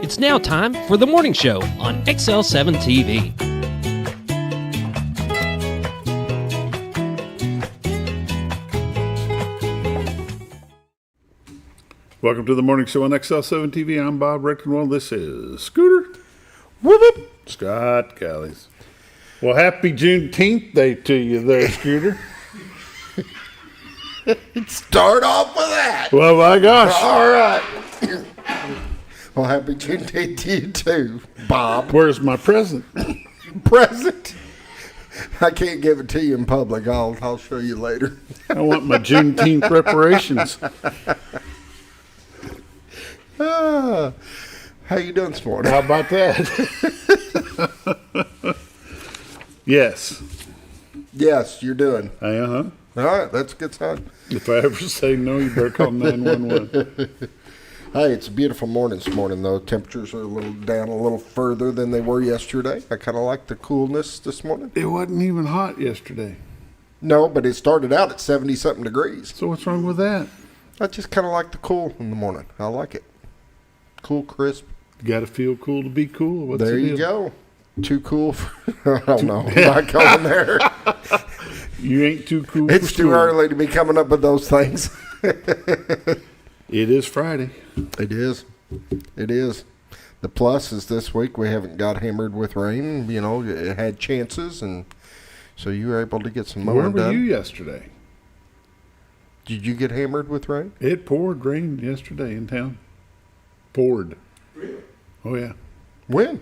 It's now time for the morning show on XL7-TV. Welcome to the morning show on XL7-TV. I'm Bob Rectenwell. This is Scooter. Whoop whoop. Scott Callies. Well, happy Juneteenth Day to you there, Scooter. Start off with that. Well, my gosh. All right. Well, happy Juneteenth to you too, Bob. Where's my present? Present. I can't give it to you in public. I'll show you later. I want my Juneteenth reparations. How you doing this morning? How about that? Yes. Yes, you're doing. Uh-huh. All right, that's a good sign. If I ever say no, you better call 911. Hey, it's a beautiful morning this morning, though. Temperatures are a little down a little further than they were yesterday. I kind of like the coolness this morning. It wasn't even hot yesterday. No, but it started out at 70-something degrees. So what's wrong with that? I just kind of like the cool in the morning. I like it. Cool, crisp. You got to feel cool to be cool. What's There the you deal? go. Too cool for, I don't know. I'm not going there. You ain't too cool. It's for too school. early to be coming up with those things. It is Friday. It is. It is. The plus is this week we haven't got hammered with rain. You know, it had chances, and so you were able to get some mowing Where were done. you yesterday? Did you get hammered with rain? It poured rain yesterday in town. Poured. Really? Oh, yeah. When?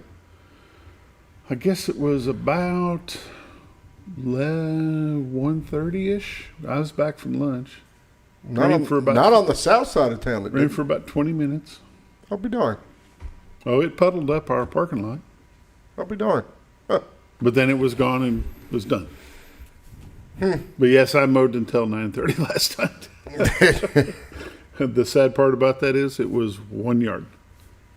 I guess it was about 1:30-ish. I was back from lunch. Not Rained not on the south side of town. It Rained didn't. for about 20 minutes. I'll be darned. Oh, it puddled up our parking lot. I'll be darned. Huh. But then it was gone and was done. But yes, I mowed until 9:30 last time. The sad part about that is it was 1 yard.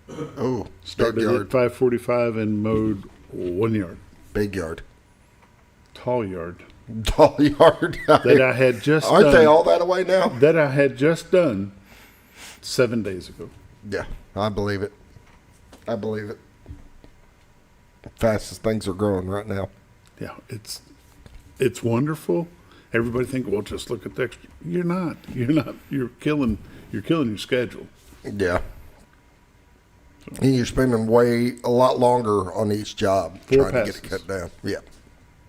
Oh, Started big at yard. 5:45 and mowed 1 yard. Big yard. Tall yard. Tall yard. That I had just Aren't done. they all that away now? That I had just done 7 days ago. Yeah, I believe it. I believe it. Fast as things are growing right now. Yeah, it's wonderful. Everybody think, well, just look at the extra. You're not. You're killing your schedule. Yeah. And you're spending a lot longer on each job 4 trying to get it passes. cut down. Yeah.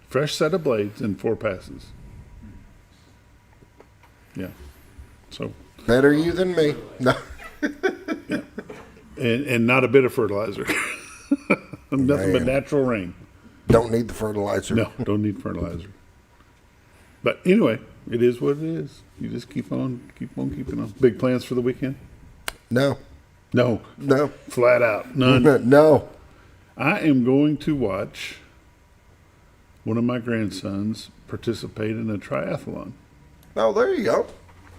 Fresh set of blades and 4 passes. Yeah. So Better you than me. No. and not a bit of fertilizer. Nothing but Man. natural rain. Don't need the fertilizer. No, don't need fertilizer. But anyway, it is what it is. You just keep on keeping on. Big plans for the weekend? No. No. No. Flat out. None. No. I am going to watch one of my grandsons participate in a triathlon. Oh, there you go.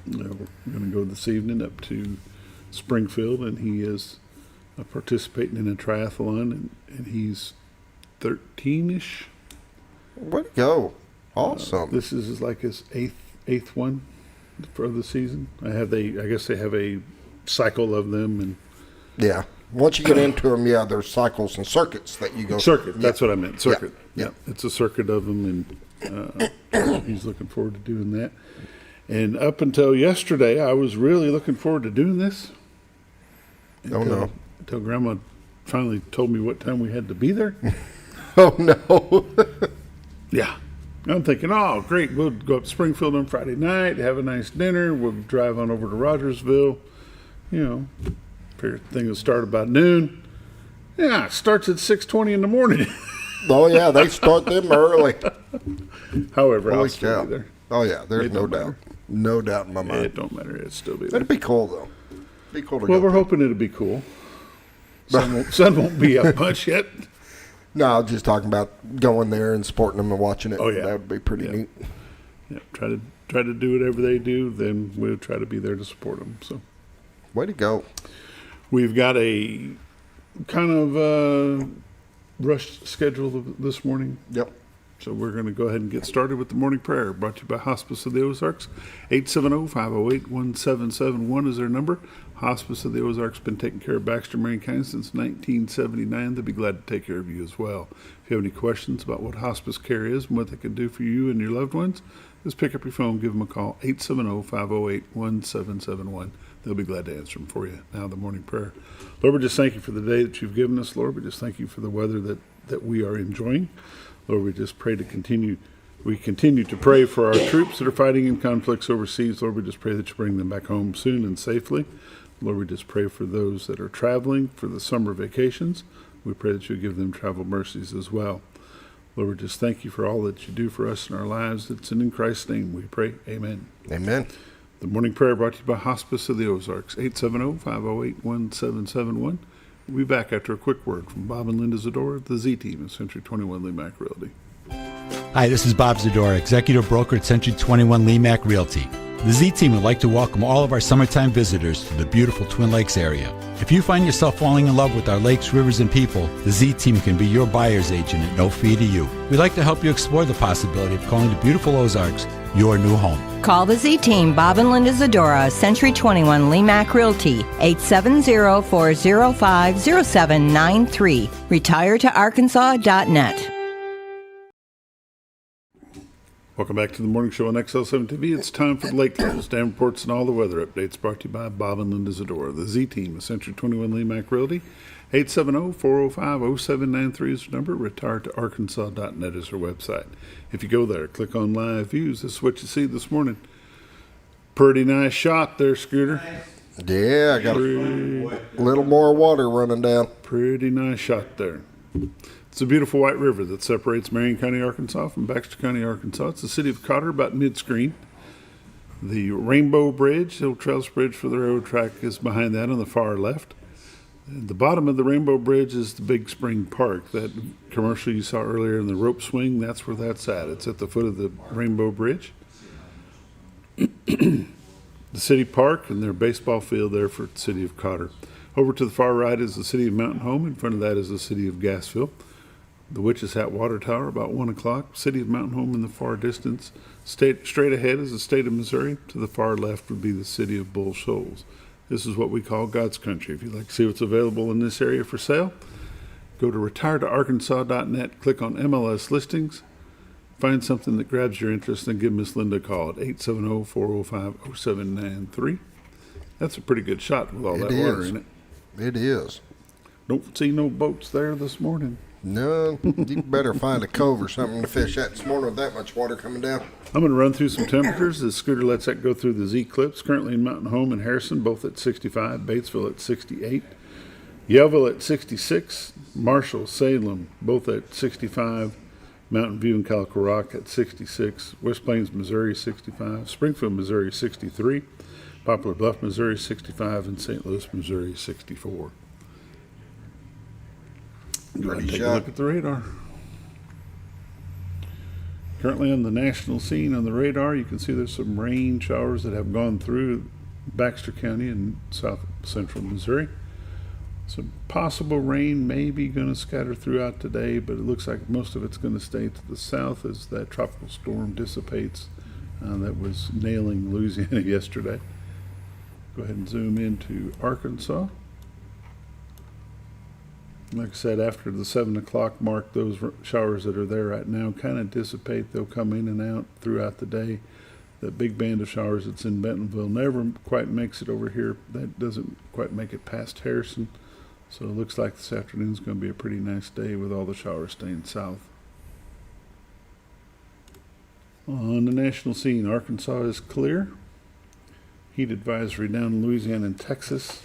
We're going to go this evening up to Springfield, and he is participating in a triathlon, and he's 13-ish. Way to go. Awesome. This is like his eighth one for the season. I guess they have a cycle of them, and Yeah. Once you get into them, there's cycles and circuits that you go circuit. through. That's what I meant. Circuit. Yeah. It's a circuit of them, and he's looking forward to doing that. And up until yesterday, I was really looking forward to doing this. Oh, no. Until Grandma finally told me what time we had to be there. Oh, no. Yeah. I'm thinking, oh, great. We'll go up to Springfield on Friday night, have a nice dinner. We'll drive on over to Rogersville. You know, figure the thing will start about noon. Yeah, it starts at 6:20 in the morning. Oh, yeah. They start them early. However, I'll Holy still cow. be there. Oh, yeah. There's It no don't doubt. matter. No doubt in my mind. It don't matter. It'll still be there. That'd be cool, though. Be cool to Well, go. we're hoping it'll be cool. Sun won't be up much yet. No, I was just talking about going there and supporting them and watching it. Oh, yeah. That would be pretty Yeah. neat. Yeah, try to do whatever they do. Then we'll try to be there to support them. So Way to go. we've got a kind of rushed schedule this morning. Yep. So we're going to go ahead and get started with the morning prayer, brought to you by Hospice of the Ozarks. 870-508-1771 is their number. Hospice of the Ozarks has been taking care of Baxter, Marion County since 1979. They'll be glad to take care of you as well. If you have any questions about what hospice care is and what they can do for you and your loved ones, just pick up your phone, give them a call, 870-508-1771. They'll be glad to answer them for you. Now the morning prayer. Lord, we just thank you for the day that you've given us, Lord. We just thank you for the weather that we are enjoying. Lord, we just pray we continue to pray for our troops that are fighting in conflicts overseas. Lord, we just pray that you bring them back home soon and safely. Lord, we just pray for those that are traveling for the summer vacations. We pray that you give them travel mercies as well. Lord, we just thank you for all that you do for us in our lives. It's in Christ's name we pray. Amen. Amen. The morning prayer brought to you by Hospice of the Ozarks, 870-508-1771. We'll be back after a quick word from Bob and Linda Zdora, the Z Team of Century 21 LeMac Realty. Hi, this is Bob Zdora, Executive Broker at Century 21 LeMac Realty. The Z Team would like to welcome all of our summertime visitors to the beautiful Twin Lakes area. If you find yourself falling in love with our lakes, rivers, and people, the Z Team can be your buyer's agent at no fee to you. We'd like to help you explore the possibility of calling the beautiful Ozarks your new home. Call the Z-Team, Bob and Linda Zdora, Century 21 LeMac Realty, 870-405-0793. RetireToArkansas.net. Welcome back to the morning show on XL7-TV. It's time for the lake news, dam reports, and all the weather updates brought to you by Bob and Linda Zdora, the Z Team of Century 21 LeMac Realty. 870-405-0793 is the number. RetireToArkansas.net is our website. If you go there, click on live views. This is what you see this morning. Pretty nice shot there, Scooter. Yeah, I got a little more water running down. Pretty nice shot there. It's a beautiful white river that separates Marion County, Arkansas from Baxter County, Arkansas. It's the city of Cotter, about mid-screen. The Rainbow Bridge, the old Trails Bridge for the railroad track, is behind that on the far left. At the bottom of the Rainbow Bridge is the Big Spring Park. That commercial you saw earlier in the rope swing, that's where that's at. It's at the foot of the Rainbow Bridge. The city park and their baseball field there for the city of Cotter. Over to the far right is the city of Mountain Home. In front of that is the city of Gassville. The Witch's Hat Water Tower, about 1 o'clock. City of Mountain Home in the far distance. Straight ahead is the state of Missouri. To the far left would be the city of Bull Shoals. This is what we call God's country. If you'd like to see what's available in this area for sale, go to RetireToArkansas.net, click on MLS listings, find something that grabs your interest, and give Miss Linda a call at 870-405-0793. That's a pretty good shot with all that water in it. It is. Don't see no boats there this morning. No, you better find a cove or something to fish at this morning with that much water coming down. I'm going to run through some temperatures. The Scooter lets that go through the Z-clips. Currently in Mountain Home and Harrison, both at 65. Batesville at 68. Yellville at 66. Marshall, Salem, both at 65. Mountain View and Calico Rock at 66. West Plains, Missouri, 65. Springfield, Missouri, 63. Poplar Bluff, Missouri, 65. And St. Louis, Missouri, 64. Go ahead and take a look at the radar. Currently on the national scene on the radar, you can see there's some rain showers that have gone through Baxter County and south central Missouri. Some possible rain may be going to scatter throughout today, but it looks like most of it's going to stay to the south as that tropical storm dissipates that was nailing Louisiana yesterday. Go ahead and zoom into Arkansas. Like I said, after the 7 o'clock mark, those showers that are there right now kind of dissipate. They'll come in and out throughout the day. That big band of showers that's in Bentonville never quite makes it over here. That doesn't quite make it past Harrison. So it looks like this afternoon is going to be a pretty nice day with all the showers staying south. On the national scene, Arkansas is clear. Heat advisory down in Louisiana and Texas.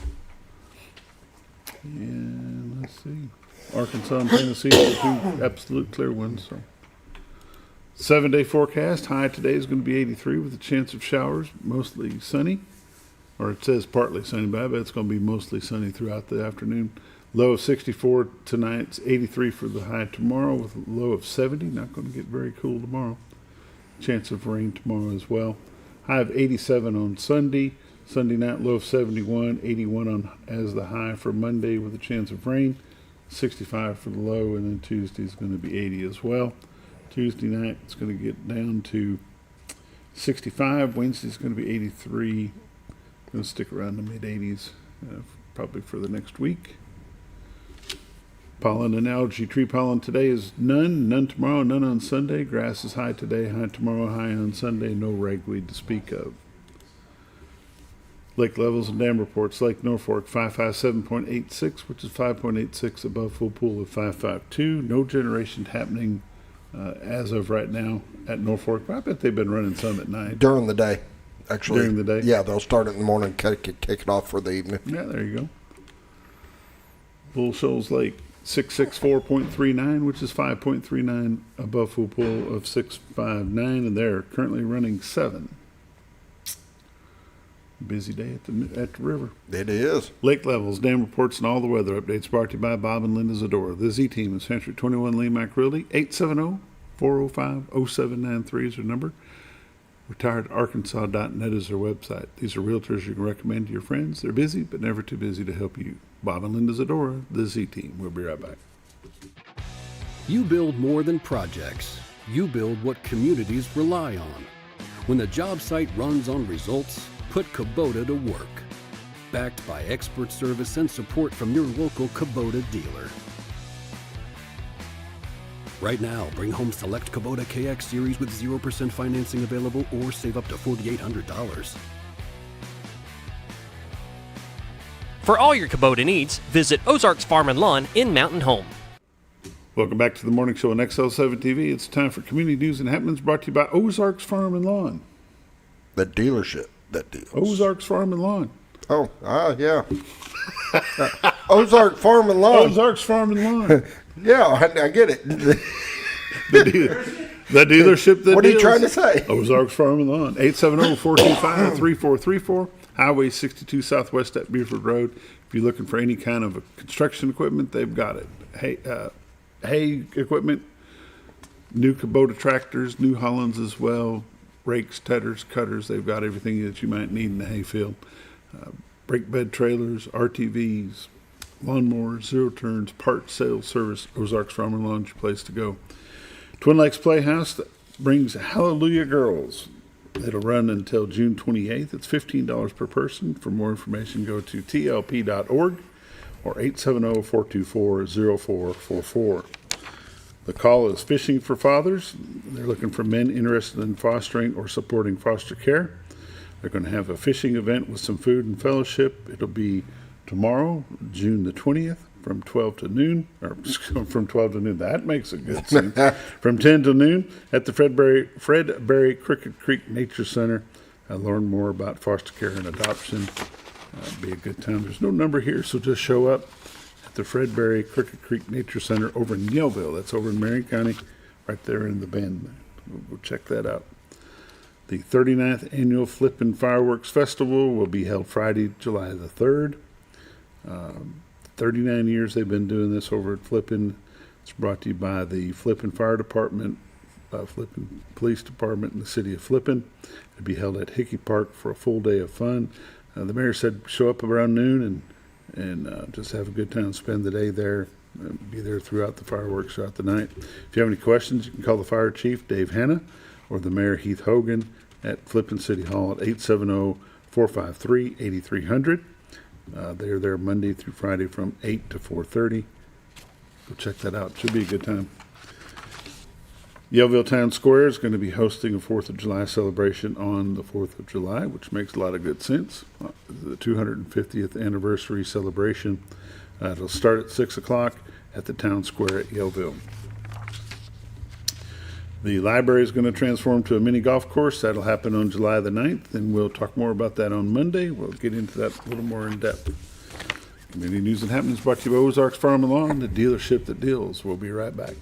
And let's see, Arkansas and Tennessee are two absolute clear ones. So 7-day forecast, high today is going to be 83 with a chance of showers, mostly sunny. Or it says partly sunny, but I bet it's going to be mostly sunny throughout the afternoon. Low of 64 tonight, it's 83 for the high tomorrow with a low of 70. Not going to get very cool tomorrow. Chance of rain tomorrow as well. High of 87 on Sunday. Sunday night, low of 71, 81 on as the high for Monday with a chance of rain, 65 for the low, and then Tuesday is going to be 80 as well. Tuesday night, it's going to get down to 65. Wednesday's going to be 83. Going to stick around the mid-80s probably for the next week. Pollen and algae. Tree pollen today is none tomorrow, none on Sunday. Grass is high today, high tomorrow, high on Sunday. No ragweed to speak of. Lake levels and dam reports. Lake Norfolk 557.86, which is 5.86 above full pool of 552. No generation happening as of right now at Norfolk. I bet they've been running some at night. During the day, actually. During the day? Yeah, they'll start it in the morning, kick it off for the evening. Yeah, there you go. Bull Shoals Lake 664.39, which is 5.39 above full pool of 659, and they're currently running 7. Busy day at the river. It is. Lake levels, dam reports, and all the weather updates brought to you by Bob and Linda Zdora. The Z Team is Century 21 LeMac Realty. 870-405-0793 is their number. RetiredArkansas.net is their website. These are realtors you can recommend to your friends. They're busy, but never too busy to help you. Bob and Linda Zdora, the Z Team. We'll be right back. You build more than projects. You build what communities rely on. When the job site runs on results, put Kubota to work. Backed by expert service and support from your local Kubota dealer. Right now, bring home select Kubota KX series with 0% financing available or save up to $4,800. For all your Kubota needs, visit Ozarks Farm and Lawn in Mountain Home. Welcome back to the morning show on XL7-TV. It's time for community news and happenings brought to you by Ozarks Farm and Lawn. The dealership that deals. Ozarks Farm and Lawn. Oh, yeah. Ozark Farm and Lawn. Ozarks Farm and Lawn. Yeah, I get it. The dealership that What are you deals. trying to say? Ozarks Farm and Lawn. 870-425-3434. Highway 62 Southwest at Buford Road. If you're looking for any kind of construction equipment, they've got it. Hay equipment, new Kubota tractors, New Hollands as well, rakes, tedders, cutters. They've got everything that you might need in the hayfield. Brake bed trailers, RTVs, lawnmowers, zero turns, parts, sales, service. Ozarks Farm and Lawn is your place to go. Twin Lakes Playhouse brings Hallelujah Girls. It'll run until June 28th. It's $15 per person. For more information, go to tlp.org or 870-424-0444. The call is Fishing for Fathers. They're looking for men interested in fostering or supporting foster care. They're going to have a fishing event with some food and fellowship. It'll be tomorrow, June the 20th, from 12 to noon, or from 12 to noon. That makes a good sense. From 10 to noon at the Fred Berry Cricket Creek Nature Center. Learn more about foster care and adoption. Be a good time. There's no number here, so just show up at the Fred Berry Cricket Creek Nature Center over in Yellville. That's over in Marion County, right there in the bend. We'll check that out. The 39th Annual Flippin' Fireworks Festival will be held Friday, July the 3rd. 39 years they've been doing this over at Flippin'. It's brought to you by the Flippin' Fire Department, Flippin' Police Department, and the City of Flippin'. It'll be held at Hickey Park for a full day of fun. The mayor said show up around noon and just have a good time, spend the day there, be there throughout the fireworks throughout the night. If you have any questions, you can call the fire chief, Dave Hanna, or the mayor, Heath Hogan, at Flippin City Hall at 870-453-8300. They're there Monday through Friday from 8 to 4:30. Go check that out. Should be a good time. Yellville Town Square is going to be hosting a 4th of July celebration on the 4th of July, which makes a lot of good sense. The 250th anniversary celebration. It'll start at 6 o'clock at the Town Square at Yellville. The library is going to transform to a mini golf course. That'll happen on July the 9th, and we'll talk more about that on Monday. We'll get into that a little more in depth. Community news and happenings brought to you by Ozarks Farm and Lawn, the dealership that deals. We'll be right back.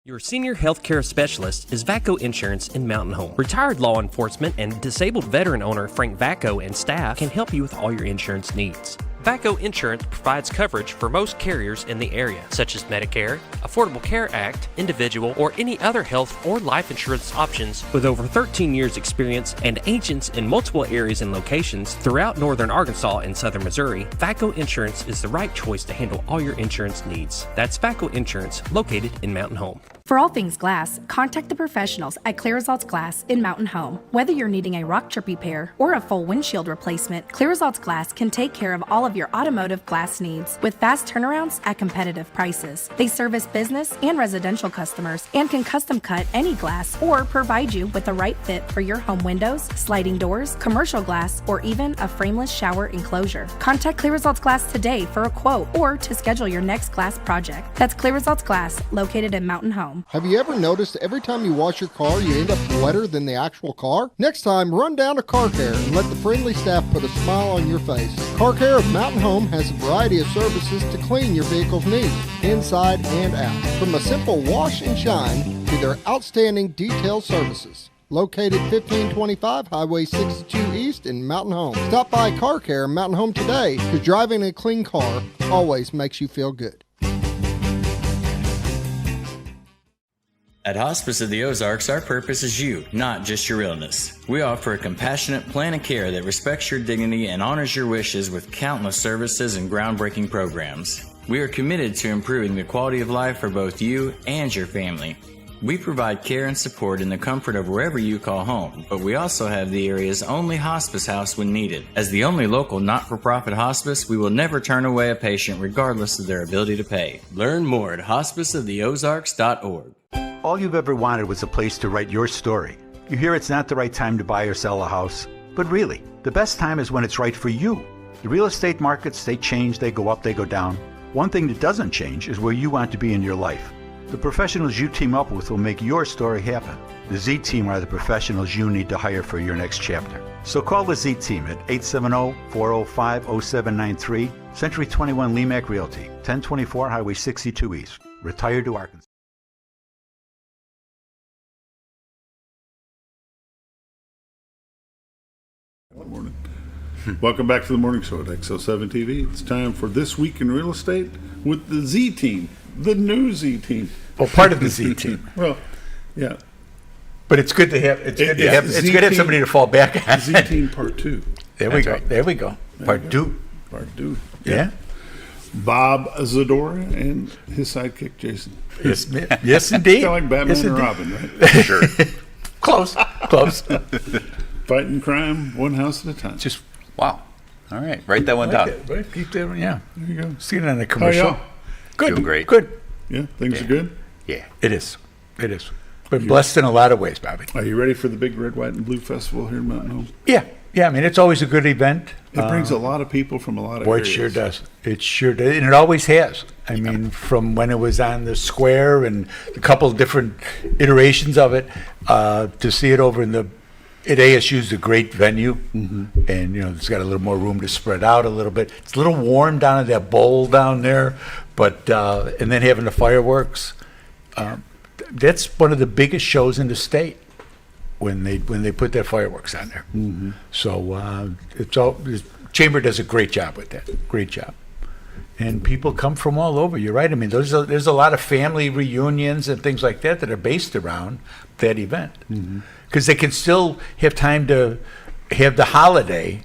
Your senior healthcare specialist is VACO Insurance in Mountain Home. Retired law enforcement and disabled veteran owner Frank VACO and staff can help you with all your insurance needs. VACO Insurance provides coverage for most carriers in the area, such as Medicare, Affordable Care Act, individual, or any other health or life insurance options. With over 13 years experience and agents in multiple areas and locations throughout northern Arkansas and southern Missouri, VACO Insurance is the right choice to handle all your insurance needs. That's VACO Insurance, located in Mountain Home. For all things glass, contact the professionals at Clear Results Glass in Mountain Home. Whether you're needing a rock chip repair or a full windshield replacement, Clear Results Glass can take care of all of your automotive glass needs with fast turnarounds at competitive prices. They service business and residential customers and can custom cut any glass or provide you with the right fit for your home windows, sliding doors, commercial glass, or even a frameless shower enclosure. Contact Clear Results Glass today for a quote or to schedule your next glass project. That's Clear Results Glass, located in Mountain Home. Have you ever noticed every time you wash your car, you end up wetter than the actual car? Next time, run down to Car Care and let the friendly staff put a smile on your face. Car Care of Mountain Home has a variety of services to clean your vehicle's needs, inside and out. From a simple wash and shine to their outstanding detail services. Located 1525 Highway 62 East in Mountain Home. Stop by Car Care Mountain Home today, because driving a clean car always makes you feel good. At Hospice of the Ozarks, our purpose is you, not just your illness. We offer a compassionate plan of care that respects your dignity and honors your wishes with countless services and groundbreaking programs. We are committed to improving the quality of life for both you and your family. We provide care and support in the comfort of wherever you call home, but we also have the area's only hospice house when needed. As the only local not-for-profit hospice, we will never turn away a patient regardless of their ability to pay. Learn more at hospiceoftheozarks.org. All you've ever wanted was a place to write your story. You hear it's not the right time to buy or sell a house, but really, the best time is when it's right for you. The real estate markets, they change, they go up, they go down. One thing that doesn't change is where you want to be in your life. The professionals you team up with will make your story happen. The Z Team are the professionals you need to hire for your next chapter. So call the Z Team at 870-405-0793, Century 21 LeMac Realty, 1024 Highway 62 East. Retired to Arkansas. Good morning. Welcome back to the morning show at XL7-TV. It's time for This Week in Real Estate with the Z Team, the new Z Team. Well, part of the Z Team. Well, yeah. But it's good to have it's good to have somebody to fall back on. Z Team Part 2. There we go. Right. There we go. Part 2. Part 2. Yeah. Bob Zdora and his sidekick Jason. Yes, yes indeed. Kind of like Batman and Robin, right? Sure. Close. Fighting crime, one house at a time. Just wow. All right, write that one down. Right, keep that one. Yeah, there you go. See it on the commercial. How Good, doing great. Good. Yeah, things are good. Yeah, it is. It is. Been blessed in a lot of ways, Bobby. Are you ready for the big Red, White, and Blue Festival here in Mountain Home? Yeah. I mean, it's always a good event. It brings a lot of people from a lot of areas. It sure does. It sure does, and it always has. I mean, from when it was on the square and a couple of different iterations of it, to see it over in the. At ASU is a great venue, and it's got a little more room to spread out a little bit. It's a little warm down in that bowl down there, but and then having the fireworks, that's one of the biggest shows in the state when they put their fireworks on there. Mm-hmm. So the Chamber does a great job with that. Great job, and people come from all over. You're right. I mean, there's a lot of family reunions and things like that are based around that event. Mm-hmm. Because they can still have time to have the holiday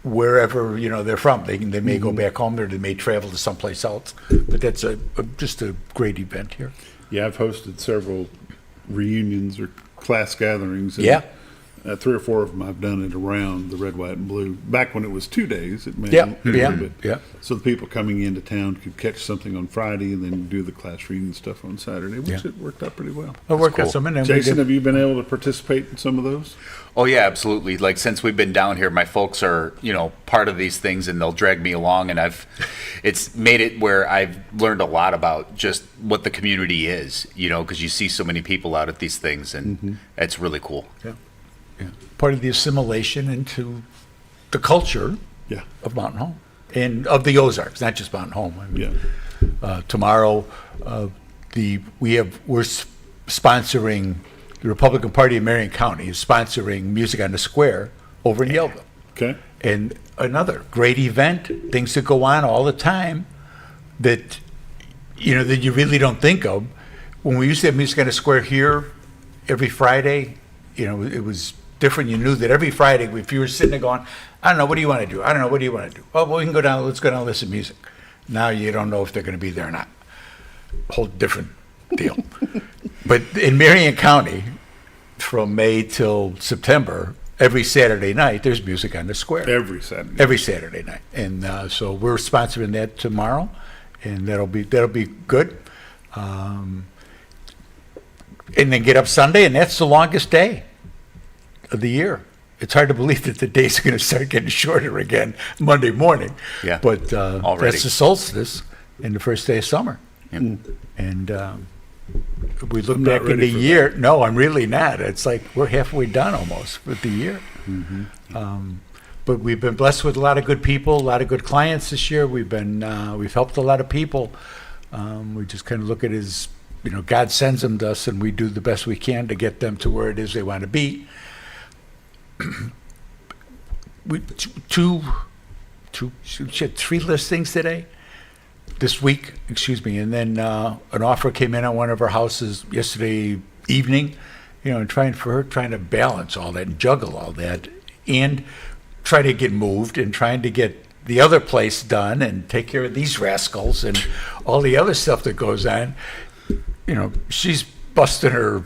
wherever they're from. They may go back home, or they may travel to someplace else. But that's just a great event here. Yeah, I've hosted several reunions or class gatherings. And yeah. 3 or 4 of them I've done it around the Red, White, and Blue. Back when it was 2 days, it made a little bit. Yeah. So the people coming into town could catch something on Friday and then do the class reading stuff on Saturday, which it worked out pretty well. It worked out. Jason, have you been able to participate in some of those? Oh yeah, absolutely. Like since we've been down here, my folks are part of these things, and they'll drag me along, and it's made it where I've learned a lot about just what the community is, because you see so many people out at these things, and it's really cool. Yeah. Yeah. Part of the assimilation into the culture of Mountain Home and of the Ozarks, not just Mountain Home. I mean, tomorrow, we're sponsoring the Republican Party of Marion County is sponsoring Music on the Square over in Yellville. Okay. And another great event, things that go on all the time that, that you really don't think of. When we used to have Music on the Square here every Friday, it was different. You knew that every Friday, if you were sitting there going, I don't know, what do you want to do? I don't know, what do you want to do? Oh, well, we can go down, let's go down and listen to music. Now you don't know if they're going to be there or not. Whole different deal. But in Marion County, from May till September, every Saturday night, there's Music on the Square. Every Saturday. Every Saturday night. And so we're sponsoring that tomorrow, and that'll be good. And then get up Sunday, and that's the longest day of the year. It's hard to believe that the days are going to start getting shorter again Monday morning. Yeah, but already. That's the solstice and the first day of summer. Yep. And we look I'm back not in ready the for year. No, I'm really not. It's like we're halfway done almost with the year. But we've been blessed with a lot of good people, a lot of good clients this year. We've helped a lot of people. We just kind of look at it as, God sends them to us, and we do the best we can to get them to where it is they want to be. We had 3 listings today, this week, and then an offer came in on one of our houses yesterday evening, and trying to balance all that and juggle all that and try to get moved and trying to get the other place done and take care of these rascals and all the other stuff that goes on. She's busting her.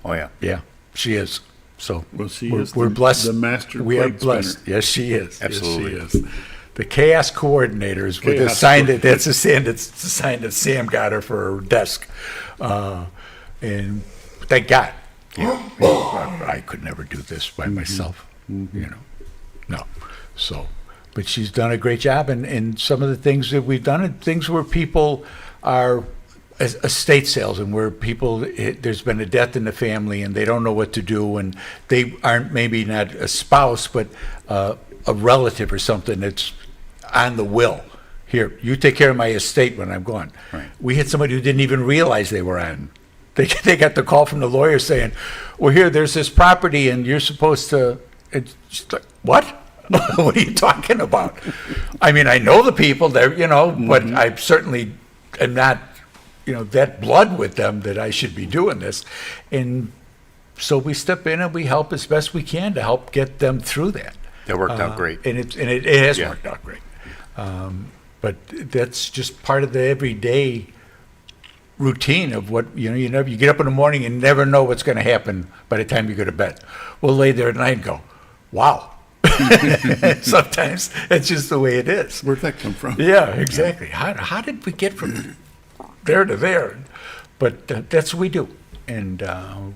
Oh yeah. Yeah, she is. So we're blessed. The master we are plate blessed. spinner. Yes, she is. Absolutely. Yes, she is. The chaos coordinators with the Chaos sign that's the sign that Sam got her for her desk, and thank God. I could never do this by myself. No. So, but she's done a great job, and some of the things that we've done, and things where people are estate sales, and where people, there's been a death in the family and they don't know what to do, and they aren't, maybe not a spouse, but a relative or something that's on the will. Here, you take care of my estate when I'm gone. Right. We had somebody who didn't even realize they were on. They got the call from the lawyer saying, well, here, there's this property and you're supposed to, it's just like, what? What are you talking about? I mean, I know the people there, but I certainly am not, that blood with them that I should be doing this. And so we step in and we help as best we can to help get them through that. That worked out great. And it has worked out great. But that's just part of the everyday routine of what, you get up in the morning and never know what's going to happen by the time you go to bed. We'll lay there at night and go, wow. Sometimes it's just the way it is. Where'd that come from? Yeah, exactly. How did we get from there to there? But that's what we do. And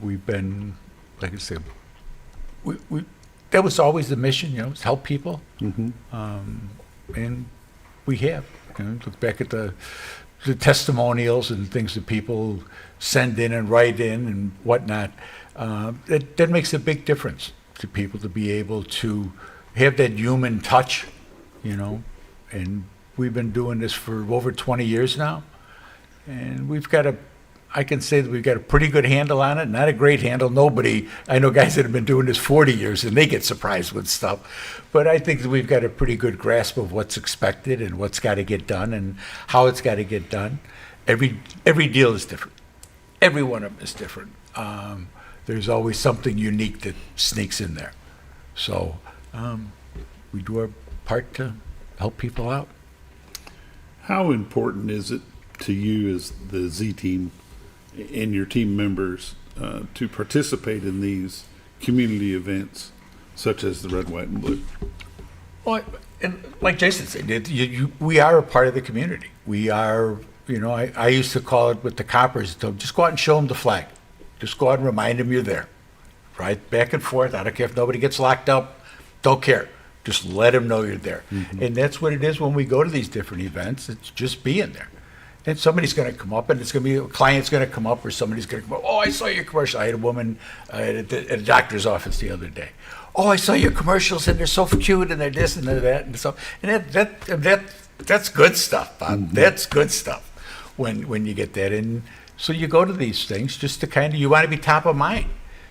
we've been, like I said, we that was always the mission, is help people. And we have. Look back at the testimonials and things that people send in and write in and whatnot. That makes a big difference to people, to be able to have that human touch, and we've been doing this for over 20 years now, and I can say that we've got a pretty good handle on it. Not a great handle. I know guys that have been doing this 40 years and they get surprised with stuff, but I think that we've got a pretty good grasp of what's expected and what's got to get done and how it's got to get done. Every deal is different. Every one of them is different. There's always something unique that sneaks in there. So we do our part to help people out. How important is it to you as the Z team and your team members to participate in these community events such as the Red, White, and Blue? Well, and like Jason said, we are a part of the community. We are, I used to call it with the coppers, just go out and show them the flag. Just go out and remind them you're there. Right? Back and forth. I don't care if nobody gets locked up. Don't care. Just let them know you're there. And that's what it is when we go to these different events. It's just being there. And somebody's going to come up, and it's going to be a client's going to come up, or somebody's going to come up. Oh, I saw your commercial. I had a woman at a doctor's office the other day. Oh, I saw your commercials, and they're so cute, and they're this and they're that and stuff. And that's good stuff, Bob. That's good stuff when you get that. And so you go to these things just to you want to be top of mind,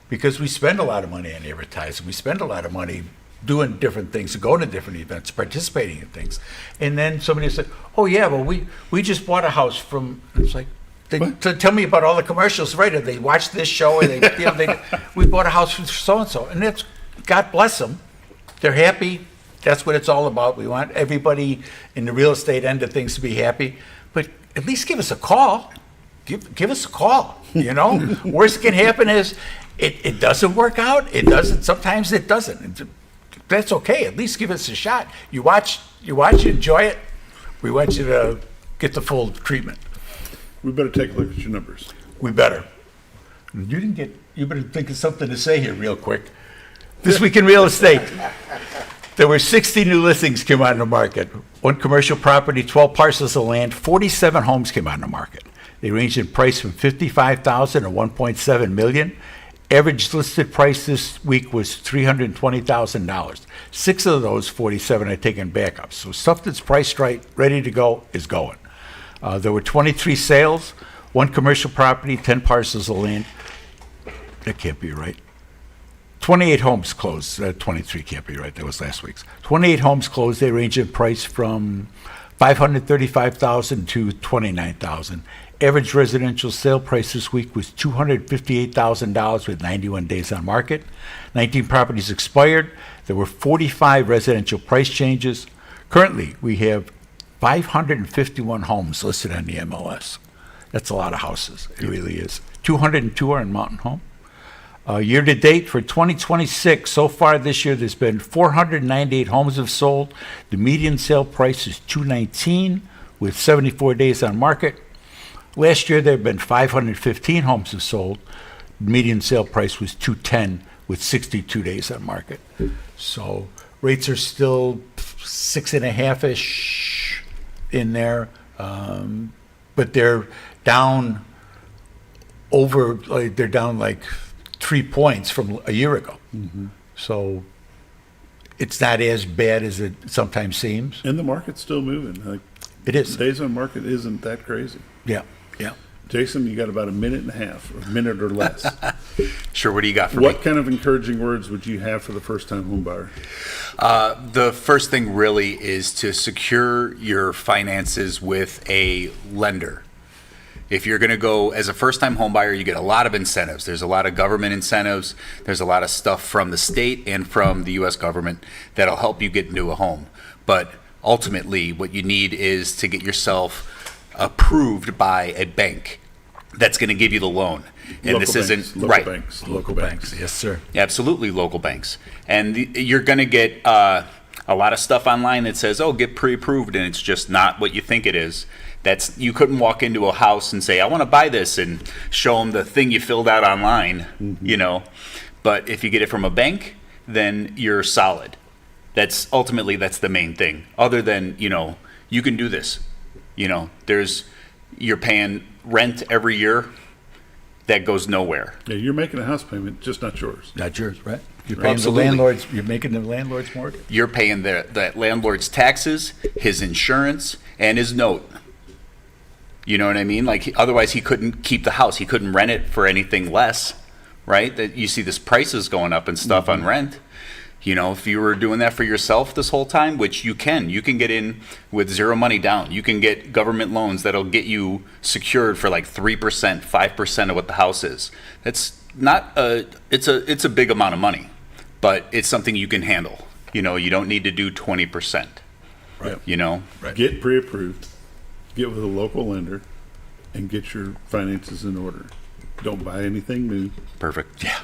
because we spend a lot of money on advertising. We spend a lot of money doing different things, going to different events, participating in things. And then somebody said, oh yeah, well we just bought a house from, it's like, tell me about all the commercials, right? Or they watched this show, or we bought a house from so-and-so. And that's, God bless them. They're happy. That's what it's all about. We want everybody in the real estate end of things to be happy. But at least give us a call. Give us a call, you know? Worst that can happen is it doesn't work out. It doesn't. Sometimes it doesn't. That's okay. At least give us a shot. You watch, you enjoy it. We want you to get the full treatment. We better take a look at your numbers. We better. You better think of something to say here real quick. This week in real estate, there were 60 new listings came on the market. One commercial property, 12 parcels of land, 47 homes came on the market. They ranged in price from $55,000 to $1.7 million. Average listed price this week was $320,000. 6 of those 47 are taking backups. So stuff that's priced right, ready to go, is going. There were 23 sales, 1 commercial property, 10 parcels of land. That can't be right. 28 homes closed. 23 can't be right. That was last week's. 28 homes closed. They range in price from $535,000 to $29,000. Average residential sale price this week was $258,000 with 91 days on market. 19 properties expired. There were 45 residential price changes. Currently, we have 551 homes listed on the MLS. That's a lot of houses. It really is. 202 are in Mountain Home. Year to date for 2026, so far this year, there's been 498 homes have sold. The median sale price is $219 with 74 days on market. Last year, there have been 515 homes have sold. The median sale price was $210 with 62 days on market. So rates are still 6.5-ish in there, but they're down they're down like 3 points from a year ago. Mm-hmm. So it's not as bad as it sometimes seems. And the market's still moving. Like, it is. Days on market isn't that crazy. Yeah, yeah. Jason, you got about a minute and a half, or a minute or less. Sure, what do you got for me? What kind of encouraging words would you have for the first-time home buyer? The first thing really is to secure your finances with a lender. If you're going to go as a first-time home buyer, you get a lot of incentives. There's a lot of government incentives. There's a lot of stuff from the state and from the U.S. government that'll help you get into a home. But ultimately, what you need is to get yourself approved by a bank that's going to give you the loan. And this isn't right. Local banks. Yes, sir. Absolutely, local banks. And you're going to get a lot of stuff online that says, "Oh, get pre-approved," and it's just not what you think it is. You couldn't walk into a house and say, "I want to buy this," and show them the thing you filled out online, you know. But if you get it from a bank, then you're solid. That's the main thing. Other than, you can do this. You're paying rent every year. That goes nowhere. Yeah, you're making a house payment, just not yours. Not yours, right? You're paying the landlords. You're making the landlord's mortgage. You're paying that landlord's taxes, his insurance, and his note. You know what I mean? Like, otherwise he couldn't keep the house. He couldn't rent it for anything less, right? That you see this prices going up and stuff on rent. If you were doing that for yourself this whole time, which you can get in with zero money down. You can get government loans that'll get you secured for like 3%, 5% of what the house is. That's not it's a big amount of money, but it's something you can handle. You don't need to do 20%. Right. Right. Get pre-approved, get with a local lender, and get your finances in order. Don't buy anything new. Perfect. Yeah.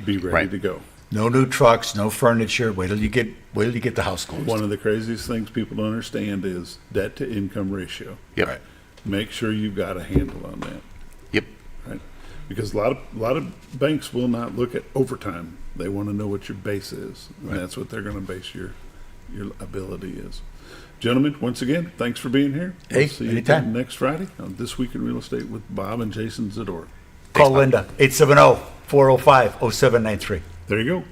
Be ready to go. No new trucks, no furniture. Wait till you get the house closed. One of the craziest things people don't understand is debt to income ratio. Yep. Right. Make sure you've got a handle on that. Yep. Right. Because a lot of banks will not look at overtime. They want to know what your base is, and that's what they're going to base your ability is. Gentlemen, once again, thanks for being here. Hey, see anytime. you next Friday on This Week in Real Estate with Bob and Jason Zdora. Call Linda, 870-405-0793. There you go.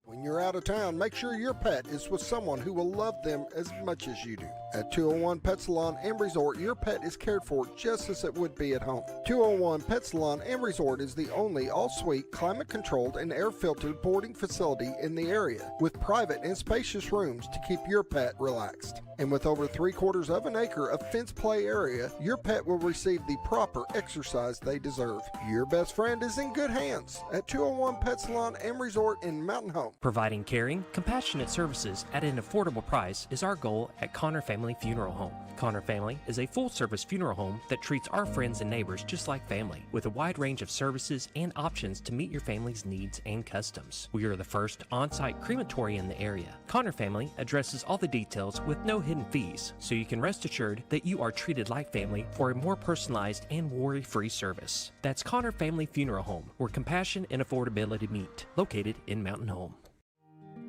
When you're out of town, make sure your pet is with someone who will love them as much as you do. At 201 Pet Salon and Resort, your pet is cared for just as it would be at home. 201 Pet Salon and Resort is the only all-suite, climate-controlled, and air-filtered boarding facility in the area, with private and spacious rooms to keep your pet relaxed. And with over 3/4 of an acre of fenced play area, your pet will receive the proper exercise they deserve. Your best friend is in good hands at 201 Pet Salon and Resort in Mountain Home. Providing caring, compassionate services at an affordable price is our goal at Connor Family Funeral Home. Connor Family is a full-service funeral home that treats our friends and neighbors just like family, with a wide range of services and options to meet your family's needs and customs. We are the first on-site crematory in the area. Connor Family addresses all the details with no hidden fees, so you can rest assured that you are treated like family for a more personalized and worry-free service. That's Connor Family Funeral Home, where compassion and affordability meet, located in Mountain Home.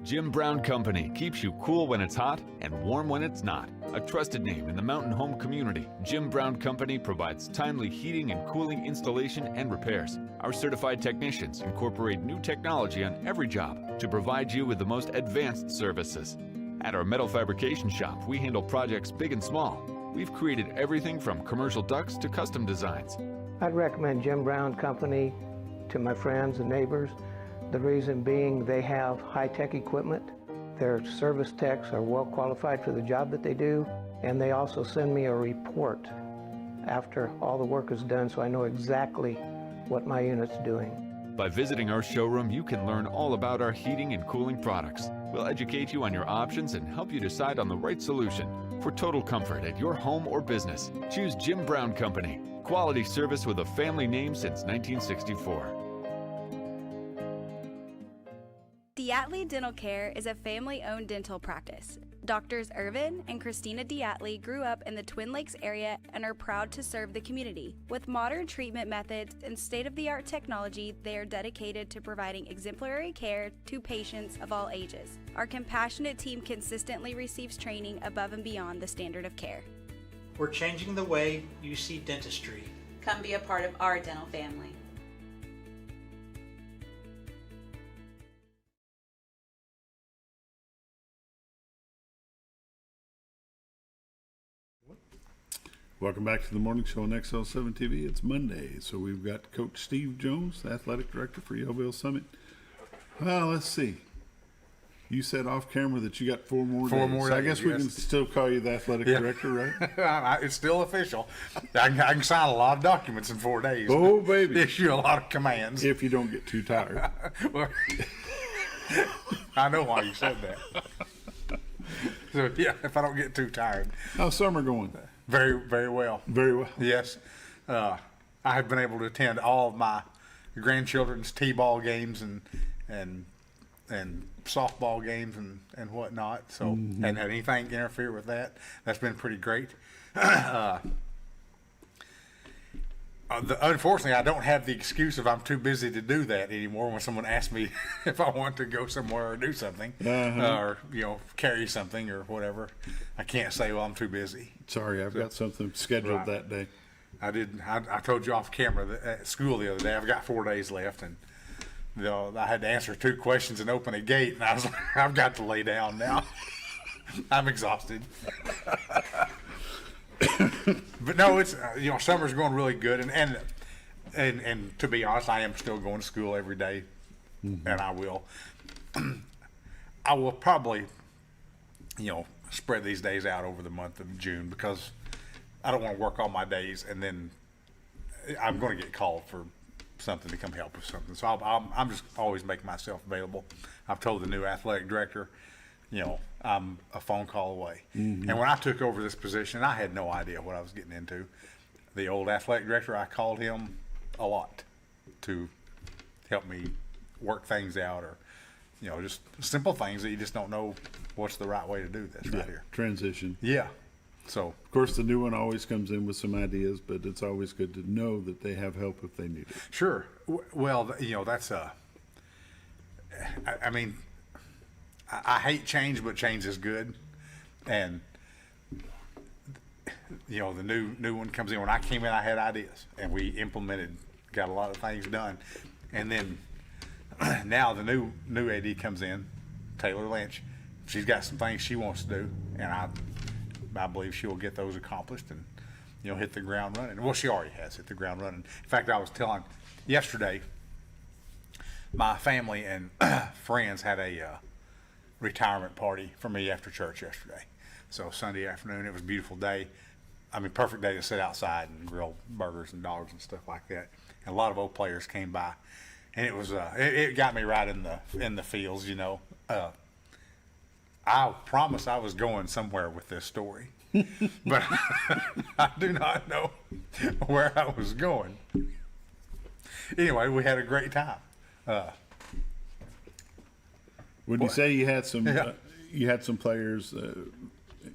Jim Brown Company keeps you cool when it's hot and warm when it's not. A trusted name in the mountain home community, Jim Brown Company provides timely heating and cooling installation and repairs. Our certified technicians incorporate new technology on every job to provide you with the most advanced services. At our metal fabrication shop, we handle projects big and small. We've created everything from commercial ducts to custom designs. I'd recommend Jim Brown Company to my friends and neighbors. The reason being they have high-tech equipment. Their service techs are well qualified for the job that they do, and they also send me a report after all the work is done so I know exactly what my unit's doing. By visiting our showroom, you can learn all about our heating and cooling products. We'll educate you on your options and help you decide on the right solution. For total comfort at your home or business, choose Jim Brown Company. Quality service with a family name since 1964. Diatley Dental Care is a family-owned dental practice. Doctors Irvin and Christina Diatley grew up in the Twin Lakes area and are proud to serve the community. With modern treatment methods and state-of-the-art technology, they are dedicated to providing exemplary care to patients of all ages. Our compassionate team consistently receives training above and beyond the standard of care. We're changing the way you see dentistry. Come be a part of our dental family. Welcome back to the morning show on XL7-TV. It's Monday, so we've got Coach Steve Jones, the athletic director for Yellville Summit. Well, let's see. You said off camera that you got 4 more days. 4 more days, I guess we can still call you the athletic director, right? It's still official. I can sign a lot of documents in 4 days. Oh, baby. Issue a lot of commands. If you don't get too tired. Well, I know why you said that. So, yeah, if I don't get too tired. How's summer going? Very, very well. Very well. Yes. I have been able to attend all of my grandchildren's t-ball games and softball games and whatnot. So, hadn't had anything interfere with that. That's been pretty great. Unfortunately, I don't have the excuse of I'm too busy to do that anymore when someone asks me if I want to go somewhere or do something, or carry something or whatever. I can't say, well, I'm too busy. Sorry, I've got something scheduled that day. I told you off camera at school the other day, I've got 4 days left, and I had to answer 2 questions and open a gate, and I was like, I've got to lay down now. I'm exhausted. But no, it's summer's going really good, and to be honest, I am still going to school every day, and I will probably spread these days out over the month of June, because I don't want to work all my days and then I'm going to get called for something to come help with something. So I'm just always making myself available. I've told the new athletic director, I'm a phone call away. And when I took over this position, I had no idea what I was getting into. The old athletic director, I called him a lot to help me work things out, or just simple things that you just don't know what's the right way to do this right here. Transition. Yeah. So of course the new one always comes in with some ideas, but it's always good to know that they have help if they need it. Sure. Well, that's I hate change, but change is good. And the new one comes in. When I came in, I had ideas, and we implemented, got a lot of things done. And then now the new AD comes in, Taylor Lynch. She's got some things she wants to do, and I believe she will get those accomplished and, hit the ground running. Well, she already has hit the ground running. In fact, I was telling yesterday, my family and friends had a retirement party for me after church yesterday. So Sunday afternoon, it was a beautiful day. I mean, perfect day to sit outside and grill burgers and dogs and stuff like that. And a lot of old players came by, and it was it got me right in the feels. I promise I was going somewhere with this story, but I do not know where I was going. Anyway, we had a great time. Would you say you had some players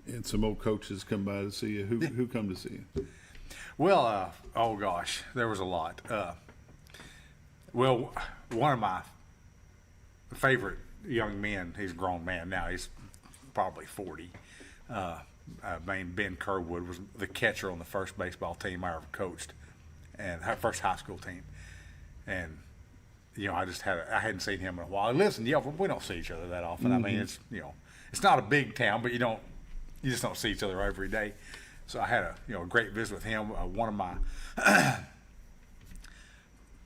and some old coaches come by to see you? Who come to see you? Well, oh gosh, there was a lot. Well, one of my favorite young men, he's a grown man now, he's probably 40, named Ben Kerwood, was the catcher on the first baseball team I ever coached, and our first high school team. And I hadn't seen him in a while. Listen, we don't see each other that often. Mm-hmm. I mean, it's not a big town, but you just don't see each other every day. So I had a great visit with him. One of my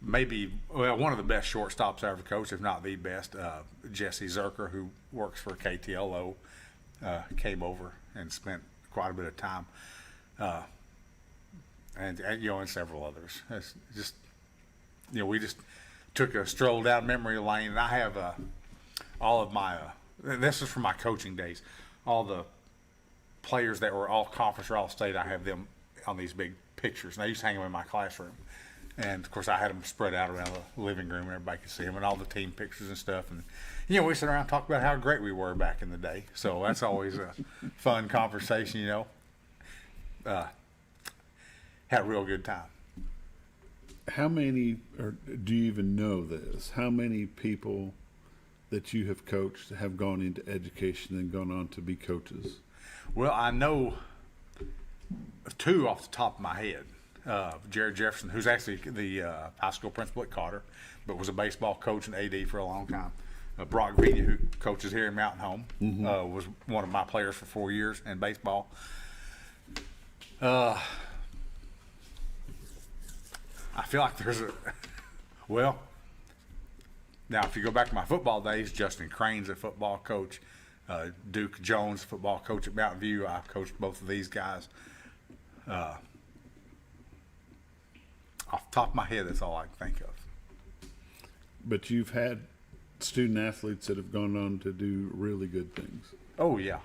one of the best shortstops I ever coached, if not the best, Jesse Zerker, who works for KTLO, came over and spent quite a bit of time, and several others. It's just we just took a stroll down memory lane, and I have all of my this is from my coaching days, all the players that were all conference or all state. I have them on these big pictures, and I used to hang them in my classroom. And of course, I had them spread out around the living room, and everybody could see them, and all the team pictures and stuff. And we sit around and talk about how great we were back in the day. So that's always a fun conversation. Had a real good time. How many, or do you even know this? How many people that you have coached have gone into education and gone on to be coaches? Well, I know two off the top of my head. Jared Jefferson, who's actually the high school principal at Carter, but was a baseball coach and AD for a long time. Brock Green, who coaches here in Mountain Home, was one of my players for 4 years in baseball. I feel like there's now if you go back to my football days, Justin Crane's a football coach. Duke Jones, football coach at Mountain View. I've coached both of these guys. Off the top of my head, that's all I can think of. But you've had student athletes that have gone on to do really good things. Oh yeah,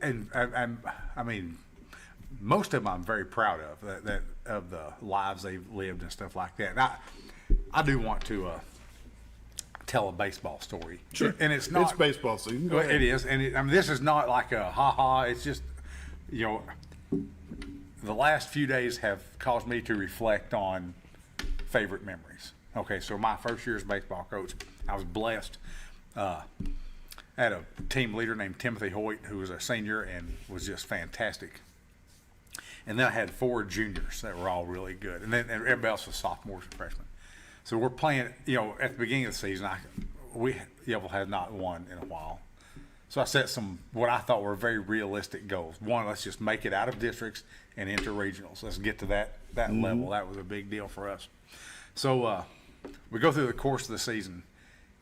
and I mean, most of them I'm very proud of that of the lives they've lived and stuff like that. And I do want to tell a baseball story. Sure. And it's not. It's baseball season. It is, and I mean, this is not like a ha-ha. It's just, the last few days have caused me to reflect on favorite memories. Okay, so my first year as baseball coach, I was blessed. I had a team leader named Timothy Hoyt, who was a senior and was just fantastic. And then I had 4 juniors that were all really good, and then everybody else was sophomores and freshmen. So we're playing, at the beginning of the season, Yellville had not won in a while. So I set some, what I thought were very realistic goals. One, let's just make it out of districts and into regionals. Let's get to that level. That was a big deal for us. So we go through the course of the season,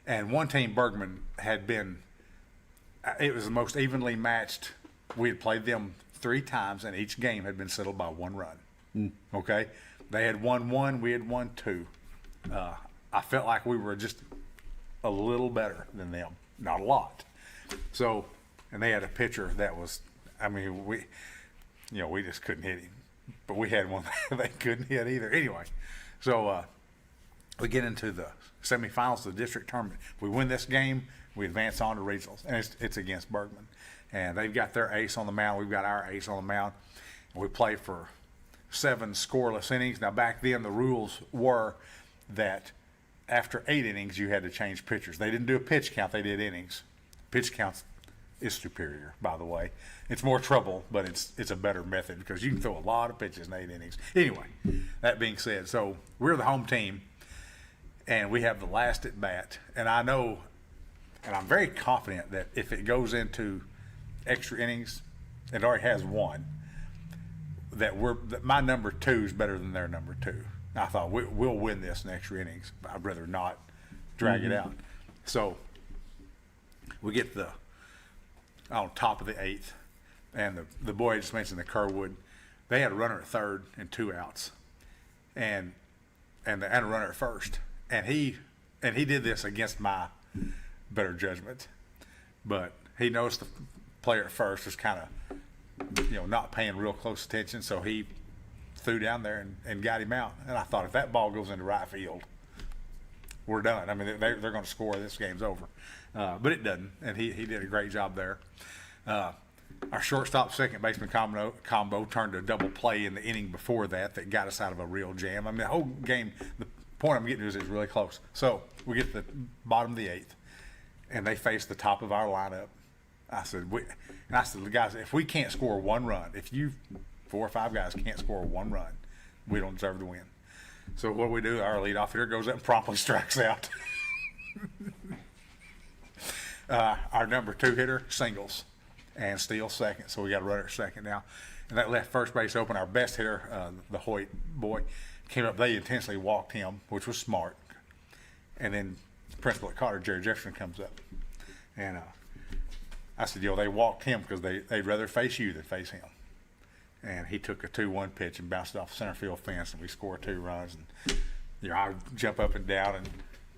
and one team, Bergman, it was the most evenly matched. We had played them 3 times, and each game had been settled by 1 run. Okay? They had won 1, we had won 2. I felt like we were just a little better than them. Not a lot. So, and they had a pitcher that was, we just couldn't hit him. But we had one they couldn't hit either. Anyway, so we get into the semifinals of the district tournament. If we win this game, we advance on to regionals. And it's against Bergman. And they've got their ace on the mound. We've got our ace on the mound. And we play for 7 scoreless innings. Now, back then, the rules were that after 8 innings, you had to change pitchers. They didn't do a pitch count. They did innings. Pitch counts is superior, by the way. It's more trouble, but it's a better method because you can throw a lot of pitches in 8 innings. Anyway, that being said, so we're the home team, and we have the last at bat. And I know, and I'm very confident that if it goes into extra innings. It already has one. That my number 2 is better than their number 2. I thought we'll win this in extra innings. But I'd rather not drag it out. So we get on top of the 8th, and the boy I just mentioned, the Kerwood, they had a runner at third and 2 outs, and a runner at first, and he did this against my better judgment, but he noticed the player at first was kind of not paying real close attention, so he threw down there and got him out. And I thought, if that ball goes into right field, we're done. I mean, they're going to score. This game's over. But it doesn't, and he did a great job there. Our shortstop second baseman combo turned a double play in the inning before that got us out of a real jam. I mean, the whole game, the point I'm getting to is it's really close. So we get to the bottom of the 8th, and they face the top of our lineup. I said, guys, if we can't score one run, if you 4 or 5 guys can't score one run, we don't deserve to win. So what we do, our leadoff hitter goes up and promptly strikes out. Our number 2 hitter singles and steals second, so we got a runner at second now. And that left first base open. Our best hitter, the Hoyt boy, came up. They intentionally walked him, which was smart. And then the principal at Carter, Jerry Jefferson, comes up. And I said, they walked him because they'd rather face you than face him. And he took a 2-1 pitch and bounced off the center field fence, and we scored 2 runs. And I jump up and down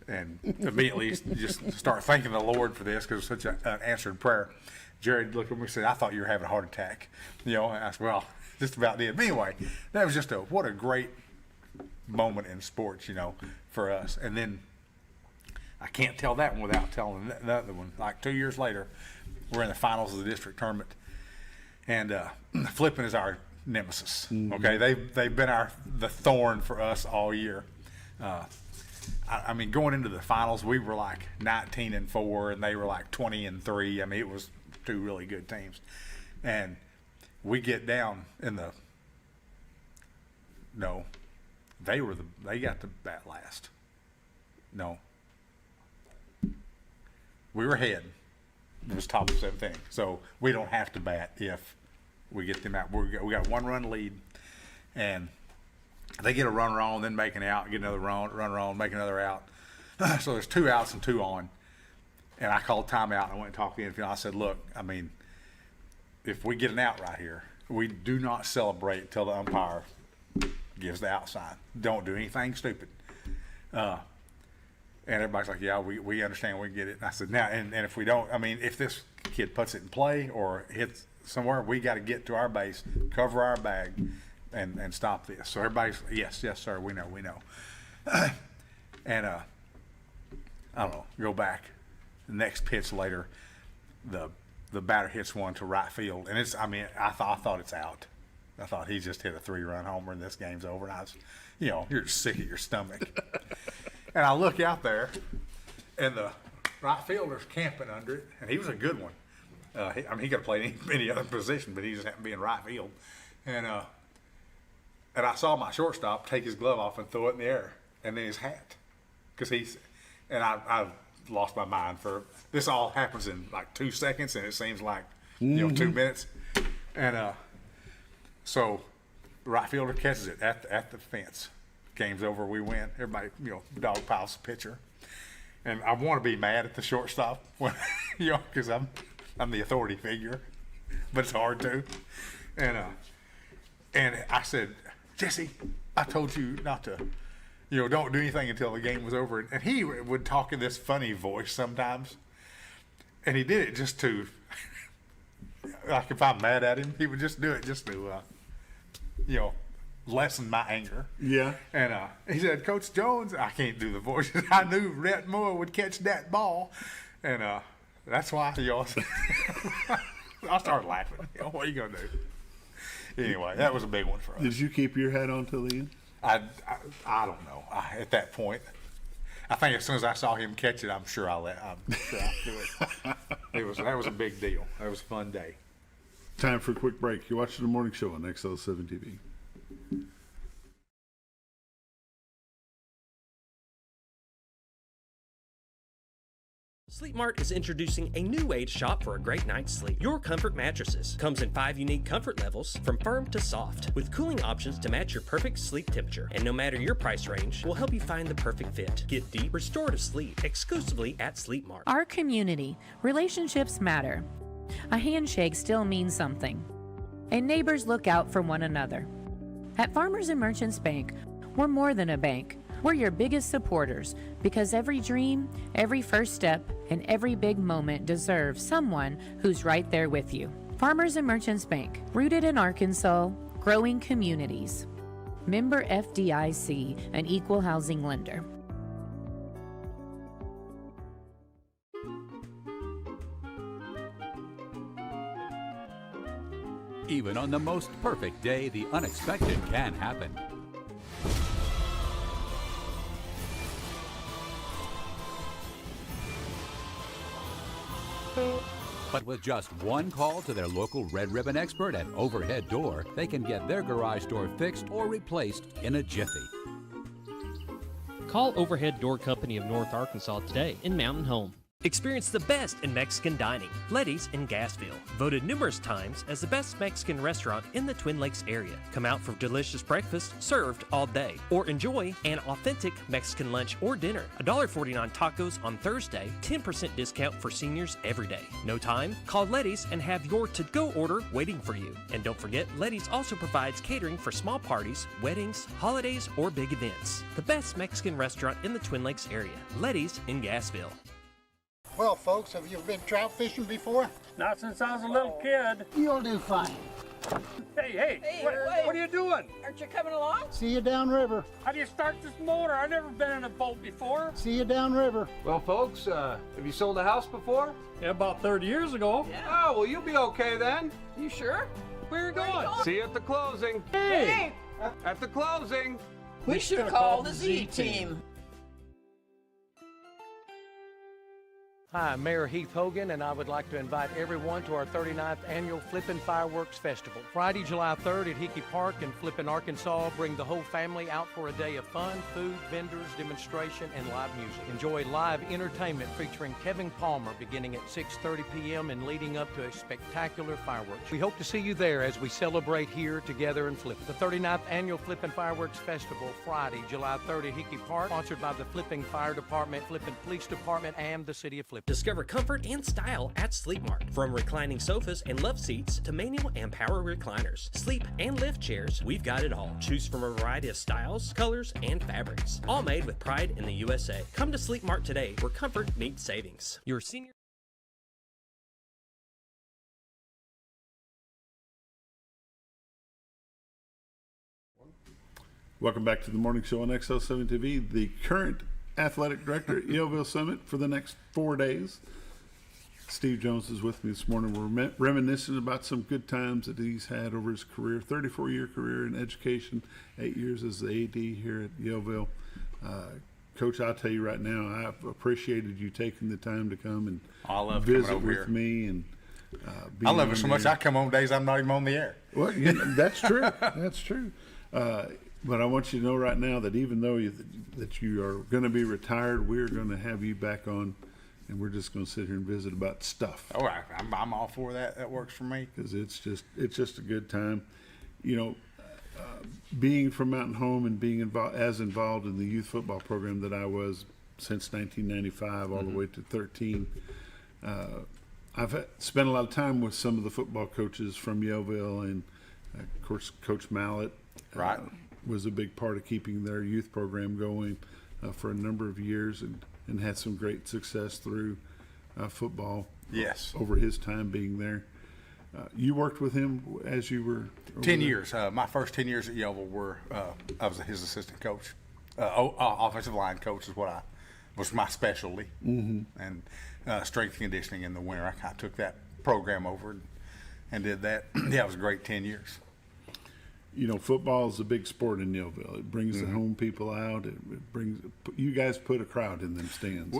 and immediately just start thanking the Lord for this, because it's such an answered prayer. Jared looked at me and said, "I thought you were having a heart attack." And I said, "Well, just about did." But anyway, that was just what a great moment in sports, for us. And then I can't tell that one without telling the other one. Like 2 years later, we're in the finals of the district tournament, and flipping is our nemesis. Mm-hmm. Okay, they've been the thorn for us all year. I mean, going into the finals, we were like 19-4, and they were like 20-3. I mean, it was 2 really good teams, and we get down in the. No, they got the bat last. No, we were ahead. It was top of 17, so we don't have to bat if we get them out. We got 1-run lead, and they get a runner on, then make an out, get another runner on, make another out. So there's 2 outs and 2 on, and I called timeout. And I went and talked to the infield. I said, "Look, I mean, if we get an out right here, we do not celebrate until the umpire gives the out sign. Don't do anything stupid." And everybody's like, "Yeah, we understand, we get it." And I said, "Now, and if we don't, I mean, if this kid puts it in play or hits somewhere, we got to get to our base, cover our bag, and stop this." So everybody's, yes, sir, we know. And I don't know, go back. The next pitch later, the batter hits one to right field, and I thought it's out. I thought he just hit a 3-run homer and this game's over. And I was, you're sick at your stomach. And I look out there, and the right fielder's camping under it, and he was a good one. He could have played any other position, but he just happened to be in right field. And I saw my shortstop take his glove off and throw it in the air, and then his hat, because I lost my mind for this. All happens in like 2 seconds, and it seems like 2 minutes. And so right fielder catches it at the fence. Game's over, we win. Everybody, dog piles the pitcher, and I want to be mad at the shortstop when, because I'm the authority figure, but it's hard to. And I said, "Jesse, I told you not to, don't do anything until the game was over." And he would talk in this funny voice sometimes, and he did it just to, like, if I'm mad at him, he would just do it just to, lessen my anger. Yeah. And he said, "Coach Jones," I can't do the voice. "I knew Rhett Moore would catch that ball," and that's why I started laughing. What are you gonna do? Anyway, that was a big one for us. Did you keep your hat on till the end? I don't know. At that point, I think as soon as I saw him catch it, I'm sure I'll do it. That was a big deal. That was a fun day. Time for a quick break. You're watching the morning show on XL7-TV. Sleep Mart is introducing a new way to shop for a great night's sleep. Your Comfort Mattresses comes in 5 unique comfort levels from firm to soft, with cooling options to match your perfect sleep temperature. And no matter your price range, we'll help you find the perfect fit. Get deep, restorative sleep exclusively at Sleep Mart. Our community. Relationships matter. A handshake still means something. And neighbors look out for one another. At Farmers and Merchants Bank, we're more than a bank. We're your biggest supporters because every dream, every first step, and every big moment deserves someone who's right there with you. Farmers and Merchants Bank, rooted in Arkansas, growing communities. Member FDIC, an equal housing lender. Even on the most perfect day, the unexpected can happen. But with just one call to their local Red Ribbon expert at Overhead Door, they can get their garage door fixed or replaced in a jiffy. Call Overhead Door Company of North Arkansas today in Mountain Home. Experience the best in Mexican dining. Letty's in Gassville. Voted numerous times as the best Mexican restaurant in the Twin Lakes area. Come out for delicious breakfast served all day. Or enjoy an authentic Mexican lunch or dinner. $1.49 tacos on Thursday. 10% discount for seniors every day. No time? Call Letty's and have your to-go order waiting for you. And don't forget, Letty's also provides catering for small parties, weddings, holidays, or big events. The best Mexican restaurant in the Twin Lakes area. Letty's in Gassville. Well, folks, have you been trout fishing before? Not since I was a little kid. You'll do fine. Hey, what are you doing? Aren't you coming along? See you downriver. How do you start this motor? I've never been in a boat before. See you downriver. Well, folks, have you sold a house before? Yeah, about 30 years ago. Yeah. Oh, well, you'll be okay then. You sure? Where are you going? See you at the closing. Hey! At the closing. We should call the Z-Team. Hi, I'm Mayor Heath Hogan, and I would like to invite everyone to our 39th Annual Flippin' Fireworks Festival. Friday, July 3rd at Hickey Park in Flippin, Arkansas. Bring the whole family out for a day of fun, food, vendors, demonstration, and live music. Enjoy live entertainment featuring Kevin Palmer beginning at 6:30 p.m. and leading up to a spectacular fireworks. We hope to see you there as we celebrate here together and flip. The 39th Annual Flippin' Fireworks Festival, Friday, July 3rd at Hickey Park, sponsored by the Flippin Fire Department, Flippin Police Department, and the City of Flippin. Discover comfort and style at Sleep Mart. From reclining sofas and love seats to manual and power recliners, sleep and lift chairs, we've got it all. Choose from a variety of styles, colors, and fabrics. All made with pride in the USA. Come to Sleep Mart today, where comfort meets savings. Your senior... Welcome back to the morning show on XL7-TV. The current athletic director at Yellville Summit for the next 4 days. Steve Jones is with me this morning. We're reminiscing about some good times that he's had over his career, 34-year career in education, 8 years as the AD here at Yellville. Coach, I'll tell you right now, I've appreciated you taking the time to come and visit with me. And I love it so much, I come on days I'm not even on the air. Well, that's true. That's true. But I want you to know right now that even though that you are going to be retired, we're going to have you back on, and we're just going to sit here and visit about stuff. All right, I'm all for that. That works for me. Because it's just a good time. You know, being from Mountain Home and being involved in the youth football program that I was since 1995 all the way to 13. I've spent a lot of time with some of the football coaches from Yellville, and of course, Coach Mallett. Right. Was a big part of keeping their youth program going for a number of years, and had some great success through football. Yes. Over his time being there. You worked with him as you were 10 years. My first 10 years at Yellville were I was his assistant coach. Offensive line coach is what was my specialty. Mm-hmm. And strength and conditioning in the winter. I kind of took that program over and did that. Yeah, it was a great 10 years. You know, football is a big sport in Yellville. It brings the home people out. It brings you guys put a crowd in them stands.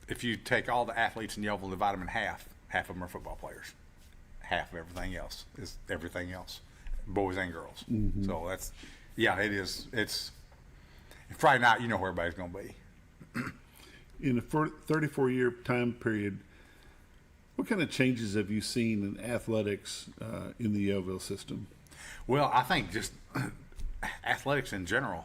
If you take all the athletes in Yellville and divide them in half of them are football players. Half of everything else is everything else, boys and girls. Mm-hmm. So that's, it is. It's Friday night. You know where everybody's going to be. In a 34-year time period, what kind of changes have you seen in athletics in the Yellville system? Well, I think just athletics in general.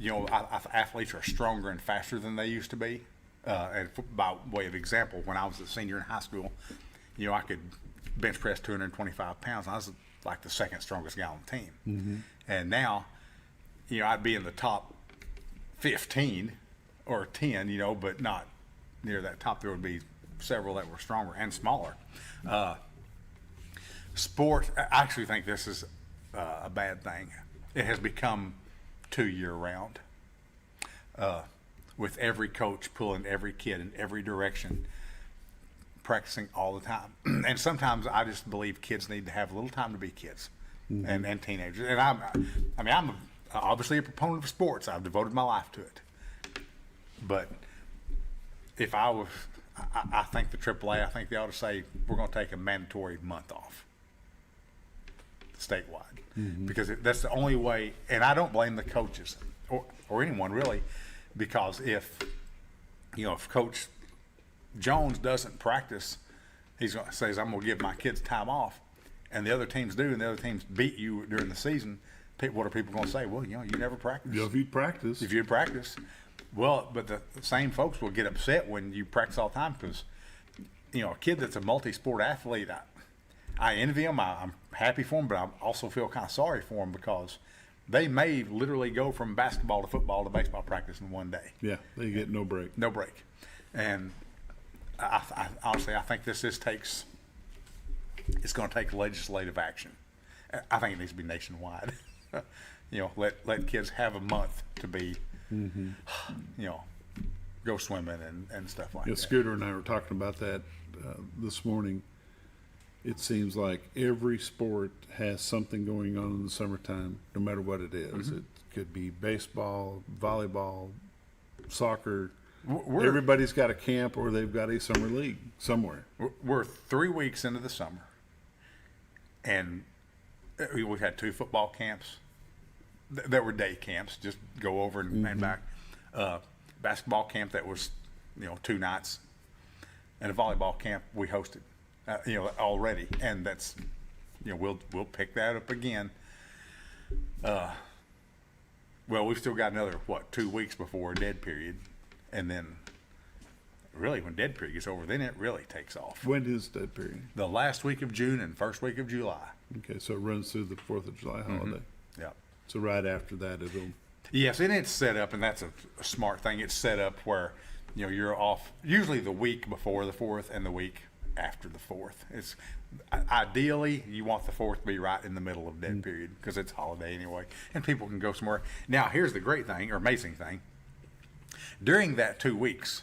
Athletes are stronger and faster than they used to be. And by way of example, when I was a senior in high school, I could bench press 225 pounds. I was like the second strongest guy on the team. Mm-hmm. And now, I'd be in the top 15 or 10, but not near that top. There would be several that were stronger and smaller. Sport, I actually think this is a bad thing. It has become 2 year round, with every coach pulling every kid in every direction, practicing all the time. And sometimes I just believe kids need to have a little time to be kids. Mm-hmm. and teenagers. And I'm obviously a proponent of sports. I've devoted my life to it. But if I think the AAA, I think they ought to say we're going to take a mandatory month off statewide. Mm-hmm. Because that's the only way. And I don't blame the coaches or anyone really, because if Coach Jones doesn't practice, he's going to say, I'm going to give my kids time off, and the other teams do, and the other teams beat you during the season. What are people going to say? Well, you never practice. If you practice. If you practice. Well, but the same folks will get upset when you practice all the time because, a kid that's a multi-sport athlete, I envy them. I'm happy for them, but I also feel kind of sorry for them because they may literally go from basketball to football to baseball practice in one day. Yeah, they get no break. No break. And I honestly, I think it's going to take legislative action. I think it needs to be nationwide. Let kids have a month to be, mm-hmm. Go swimming and stuff like that. Scooter and I were talking about that this morning. It seems like every sport has something going on in the summertime, no matter what it is. Mm-hmm. It could be baseball, volleyball, soccer. Everybody's got a camp or they've got a summer league somewhere. We're 3 weeks into the summer, and we've had 2 football camps that were day camps, just go over and, mm-hmm. and back. Basketball camp that was, 2 nights, and a volleyball camp we hosted, already, and that's, we'll pick that up again. Well, we've still got another 2 weeks before a dead period, and then really when dead period gets over, then it really takes off. When is dead period? The last week of June and first week of July. Okay, so it runs through the 4th of July holiday. Mm-hmm. Yeah. So right after that, it'll. Yes, and it's set up, and that's a smart thing. It's set up where, you're off usually the week before the 4th and the week after the 4th. It's ideally you want the 4th to be right in the middle of dead period because it's holiday anyway, and people can go somewhere. Now, here's the great thing or amazing thing. During that 2 weeks,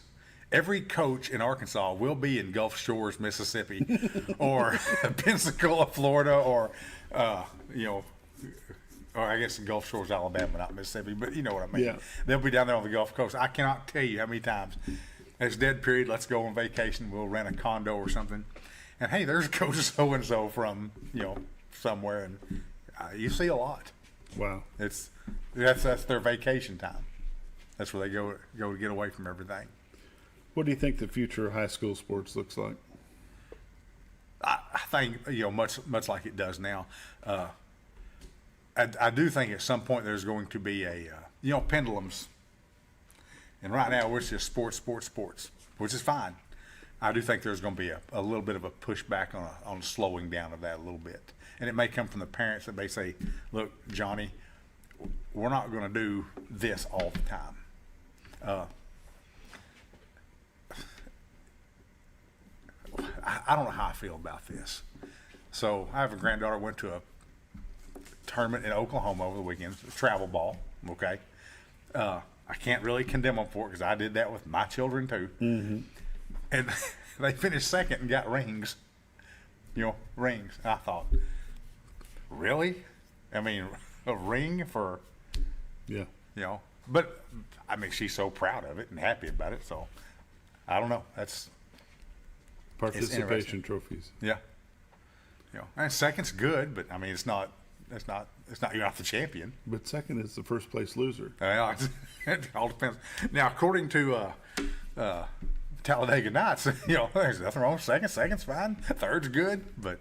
every coach in Arkansas will be in Gulf Shores, Mississippi, or Pensacola, Florida, or or I guess Gulf Shores, Alabama, not Mississippi, but you know what I mean. Yeah. They'll be down there on the Gulf Coast. I cannot tell you how many times it's dead period. Let's go on vacation. We'll rent a condo or something. And hey, there's Coach so-and-so from, somewhere. And you see a lot. Wow. That's their vacation time. That's where they go to get away from everything. What do you think the future of high school sports looks like? I think, much like it does now. I do think at some point there's going to be pendulums. And right now it's just sports, which is fine. I do think there's going to be a little bit of a pushback on slowing down of that a little bit. And it may come from the parents that may say, look, Johnny, we're not going to do this all the time. I don't know how I feel about this. So I have a granddaughter went to a tournament in Oklahoma over the weekend, travel ball, okay? I can't really condemn them for it because I did that with my children too. Mm-hmm. And they finished second and got rings. Rings. I thought, really? I mean, a ring for, but I mean, she's so proud of it and happy about it. So I don't know. That's participation trophies. Yeah. And second's good, but I mean, it's not it's not you're not the champion. But second is the first place loser. It all depends. Now, according to Talladega Nights, there's nothing wrong with second. Second's fine. Third's good, but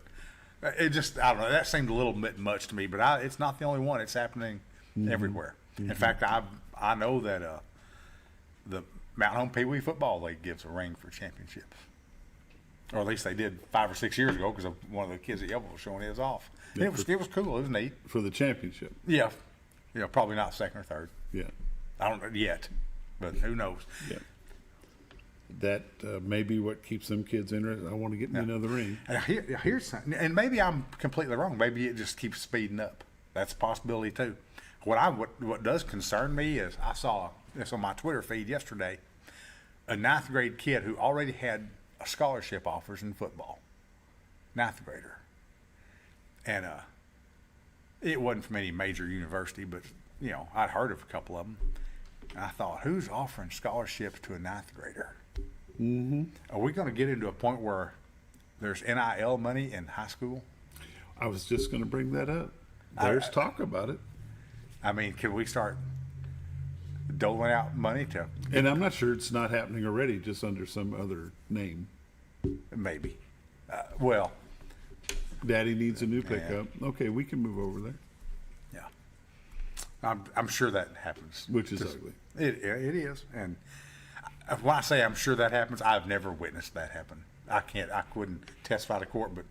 it just, I don't know. That seemed a little bit much to me. But it's not the only one. It's happening everywhere. In fact, I know that the Mountain Home Pee Wee Football League gives a ring for championships, or at least they did 5 or 6 years ago, because one of the kids at Yellville was showing his off. Yeah, it was cool. It was neat for the championship. Yeah, probably not second or third. Yeah, I don't know yet, but who knows? Yeah, that may be what keeps them kids interested. I want to get me another ring. And here's something, and maybe I'm completely wrong. Maybe it just keeps speeding up. That's a possibility too. What does concern me is I saw this on my Twitter feed yesterday, a 9th grade kid who already had scholarship offers in football, 9th grader, and it wasn't from any major university, but I'd heard of a couple of them. And I thought, who's offering scholarships to a 9th grader? Are we going to get into a point where there's NIL money in high school? I was just going to bring that up. There's talk about it. I mean, can we start doling out money to? And I'm not sure it's not happening already, just under some other name. Maybe. Well, Daddy needs a new pickup. Okay, we can move over there. Yeah. I'm sure that happens. Which is ugly. It is. And when I say I'm sure that happens, I've never witnessed that happen. I couldn't testify to court, but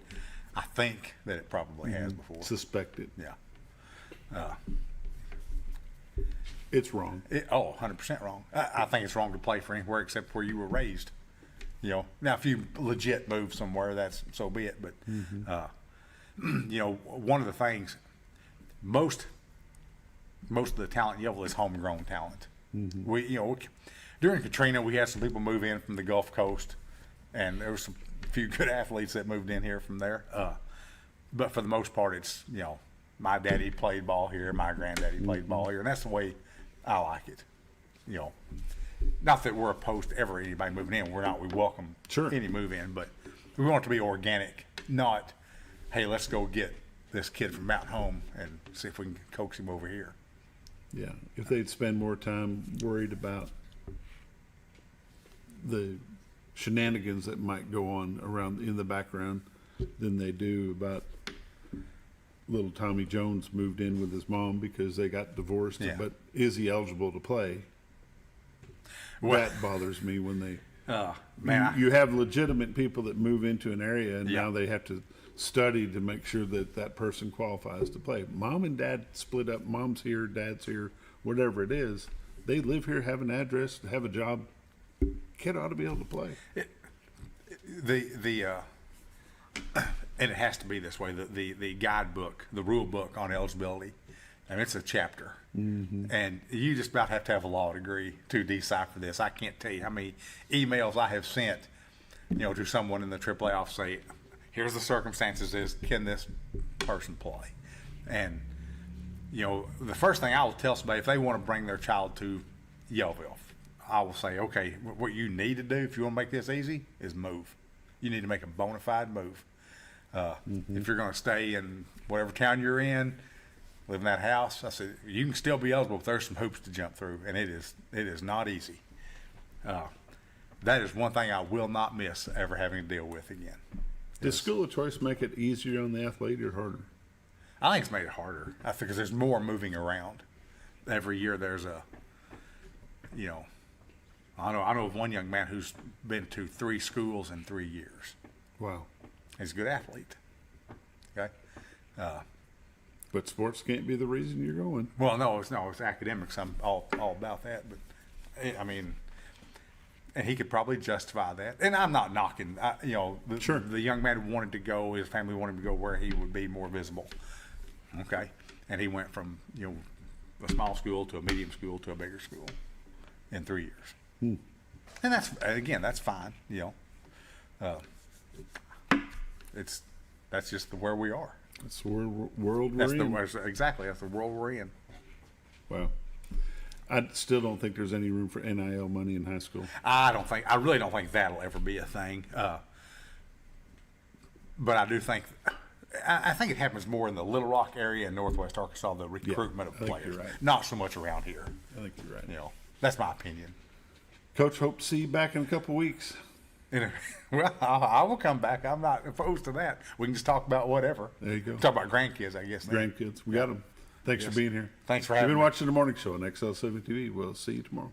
I think that it probably has before. Suspected. Yeah. It's wrong. 100% wrong. I think it's wrong to play for anywhere except where you were raised. Now if you legit move somewhere, that's so be it. But one of the things, most of the talent in Yellville is homegrown talent. We during Katrina, we had some people move in from the Gulf Coast, and there was a few good athletes that moved in here from there. But for the most part, it's my daddy played ball here, my granddaddy played ball here, and that's the way I like it. Not that we're opposed to ever anybody moving in. We're not. We welcome any move in, but we want it to be organic, not, hey, let's go get this kid from Mountain Home and see if we can coax him over here. Yeah, if they'd spend more time worried about the shenanigans that might go on around in the background than they do about little Tommy Jones moved in with his mom because they got divorced, but is he eligible to play? Well, that bothers me when they you have legitimate people that move into an area and now they have to study to make sure that person qualifies to play. Mom and dad split up. Mom's here, dad's here, whatever it is. They live here, have an address, have a job. Kid ought to be able to play. And it has to be this way. The guidebook, the rule book on eligibility, and it's a chapter. And you just about have to have a law degree to decipher this. I can't tell you how many emails I have sent, to someone in the AAA office say, here's the circumstances, can this person play? And, the first thing I will tell somebody, if they want to bring their child to Yellville, I will say, okay, what you need to do if you want to make this easy is move. You need to make a bona fide move. If you're going to stay in whatever town you're in, live in that house, I said, you can still be eligible, but there's some hoops to jump through, and it is not easy. That is one thing I will not miss ever having to deal with again. Does school of choice make it easier on the athlete or harder? I think it's made it harder. I think because there's more moving around. Every year there's I know of one young man who's been to 3 schools in 3 years. Wow. He's a good athlete. Okay. But sports can't be the reason you're going. Well, no, it's academics. I'm all about that. But I mean, and he could probably justify that. And I'm not knocking. The young man wanted to go. His family wanted him to go where he would be more visible. Okay. And he went from a small school to a medium school to a bigger school in 3 years. And that's fine. That's just where we are. That's the world we're in. Exactly. That's the world we're in. Wow. I still don't think there's any room for NIL money in high school. I really don't think that'll ever be a thing. But I do think, I think it happens more in the Little Rock area in Northwest Arkansas, the recruitment of I think players. you're right. Not so much around here. I think you're right. You know, that's my opinion. Coach, hope to see you back in a couple weeks. Well, I will come back. I'm not opposed to that. We can just talk about whatever. There you go. Talk about grandkids, I guess. Grandkids. We got them. Thanks Yes. for being here. Thanks for You've having been me. watching The Morning Show on XL7-TV. We'll see you tomorrow.